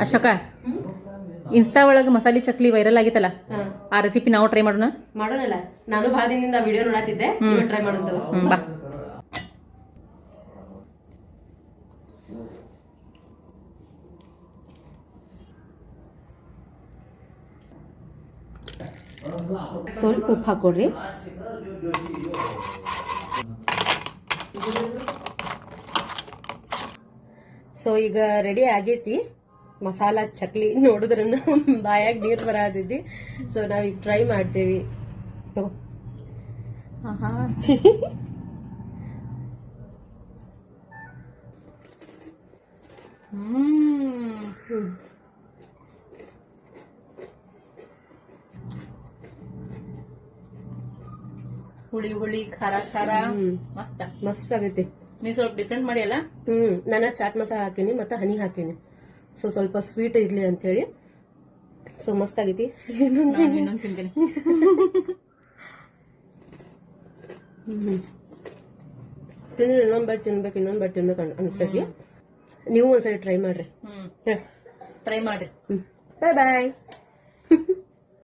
Ashoka insta ಒಳಗೆ ಮಸಾಲೆ chakli viral ಆಗಿತ್ತಲ್ಲ ಆ ರೆಸಿಪಿ ನಾವು ಟ್ರೈ ಮಾಡೋಣ. ಮಾಡೋಣಲ್ಲ. ನಾನು ಬಹಳ ದಿನದಿಂದ ವಿಡಿಯೋ ನೋಡತ್ತಿದ್ದೆ, ಟ್ರೈ ಮಾಡೋದು. ಬಾ. ಸ್ವಲ್ಪ ಉಪ್ಪು ಹಾಕೊಡ್ರಿ. ಸೊ ಈಗ ರೆಡಿ ಆಗೈತಿ ಮಸಾಲಾ ಚಕ್ಲಿ. ನೋಡಿದ್ರ ಬಾಯಾಗ ನೀರ್ ಬರತೈತಿ. ಸೊ ನಾವೀಗ ಟ್ರೈ ಮಾಡ್ತೇವಿ. ತಗೋ. ಹುಳಿ ಹುಳಿ ಖಾರ ಖಾರ ಮಸ್ತ್ ಮಸ್ತ್ ಆಗೈತಿ. ನೀ ಸ್ವಲ್ಪ ಡಿಫ್ರೆಂಟ್ ಮಾಡಿ ಅಲ್ಲ. ನಾನು ಚಾಟ್ ಮಸಾಲ ಹಾಕೀನಿ ಮತ್ತೆ ಹನಿ ಹಾಕೀನಿ. ಸೊ ಸ್ವಲ್ಪ ಸ್ವೀಟ್ ಇರ್ಲಿ ಅಂತ ಹೇಳಿ. ಸೊ ಮಸ್ತ್ ಆಗೈತಿ. ಇನ್ನೊಂದು ತಿಂತೀನಿ. ತಿಂದ್ರೆ ಇನ್ನೊಂದ್ ಬಟ್ ತಿನ್ಬೇಕು ಅನ್ಸತಿ. ನೀವು ಒಂದ್ಸರಿ ಟ್ರೈ ಮಾಡ್ರಿ. ಟ್ರೈ ಮಾಡ್ರಿ. ಬಾಯ್ ಬಾಯ್.